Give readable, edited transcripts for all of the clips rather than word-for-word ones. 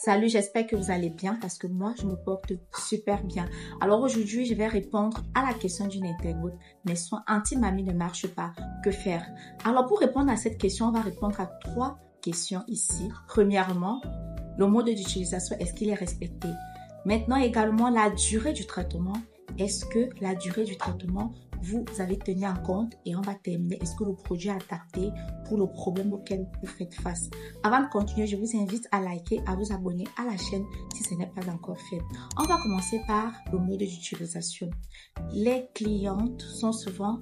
Salut, j'espère que vous allez bien parce que moi, je me porte super bien. Alors aujourd'hui, je vais répondre à la question d'une internaute. Mes soins anti-mamie ne marchent pas. Que faire? Alors pour répondre à cette question, on va répondre à 3 questions ici. Premièrement, le mode d'utilisation, est-ce qu'il est respecté? Maintenant également, la durée du traitement. Est-ce que la durée du traitement, vous avez tenu en compte? Et on va terminer. Est-ce que le produit est adapté pour le problème auquel vous faites face? Avant de continuer, je vous invite à liker, à vous abonner à la chaîne si ce n'est pas encore fait. On va commencer par le mode d'utilisation. Les clientes sont souvent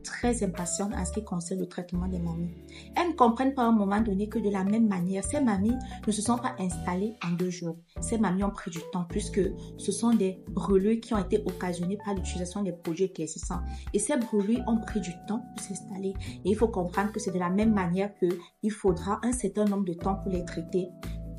très impatientes en ce qui concerne le traitement des mamies. Elles ne comprennent pas à un moment donné que de la même manière, ces mamies ne se sont pas installées en 2 jours. Ces mamies ont pris du temps puisque ce sont des brûlures qui ont été occasionnées par l'utilisation des produits éclaircissants. Et ces brûlures ont pris du temps pour s'installer. Et il faut comprendre que c'est de la même manière qu'il faudra un certain nombre de temps pour les traiter.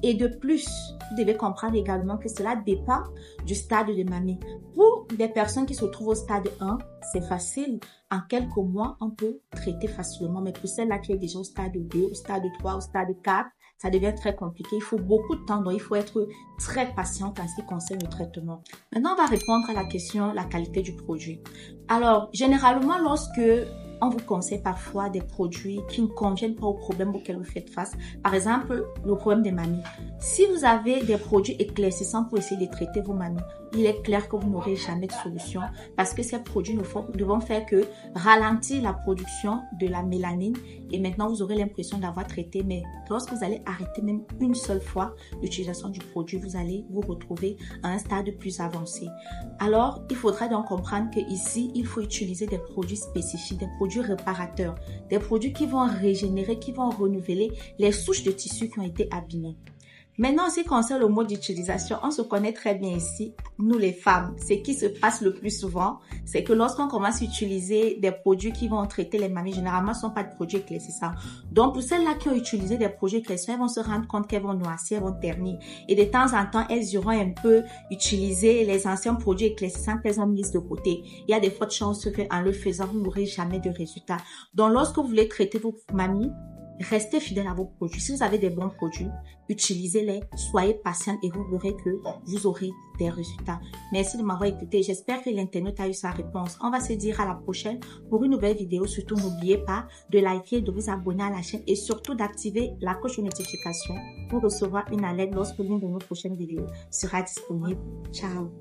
Et de plus, vous devez comprendre également que cela dépend du stade de mamie. Pour des personnes qui se trouvent au stade 1, c'est facile. En quelques mois, on peut traiter facilement. Mais pour celle-là qui est déjà au stade 2, au stade 3, au stade 4, ça devient très compliqué. Il faut beaucoup de temps, donc il faut être très patiente en ce qui concerne le traitement. Maintenant, on va répondre à la question, la qualité du produit. Alors, généralement, lorsque on vous conseille parfois des produits qui ne conviennent pas au problème auquel vous faites face. Par exemple, le problème des mamies. Si vous avez des produits éclaircissants pour essayer de traiter vos mamies, il est clair que vous n'aurez jamais de solution parce que ces produits ne vont faire que ralentir la production de la mélanine et maintenant vous aurez l'impression d'avoir traité. Mais lorsque vous allez arrêter même une seule fois l'utilisation du produit, vous allez vous retrouver à un stade plus avancé. Alors, il faudra donc comprendre qu'ici, il faut utiliser des produits spécifiques, des produits réparateurs, des produits qui vont régénérer, qui vont renouveler les souches de tissus qui ont été abîmées. Maintenant, en ce qui concerne le mode d'utilisation, on se connaît très bien ici, nous les femmes. Ce qui se passe le plus souvent, c'est que lorsqu'on commence à utiliser des produits qui vont traiter les mamies, généralement, ce ne sont pas de produits éclaircissants. Donc, pour celles-là qui ont utilisé des produits éclaircissants, elles vont se rendre compte qu'elles vont noircir, elles vont ternir. Et de temps en temps, elles iront un peu utiliser les anciens produits éclaircissants qu'elles ont mis de côté. Il y a des fortes chances qu'en le faisant, vous n'aurez jamais de résultat. Donc, lorsque vous voulez traiter vos mamies, restez fidèle à vos produits. Si vous avez des bons produits, utilisez-les, soyez patient et vous verrez que vous aurez des résultats. Merci de m'avoir écouté. J'espère que l'internaute a eu sa réponse. On va se dire à la prochaine pour une nouvelle vidéo. Surtout, n'oubliez pas de liker, de vous abonner à la chaîne et surtout d'activer la cloche de notification pour recevoir une alerte lorsque l'une de nos prochaines vidéos sera disponible. Ciao!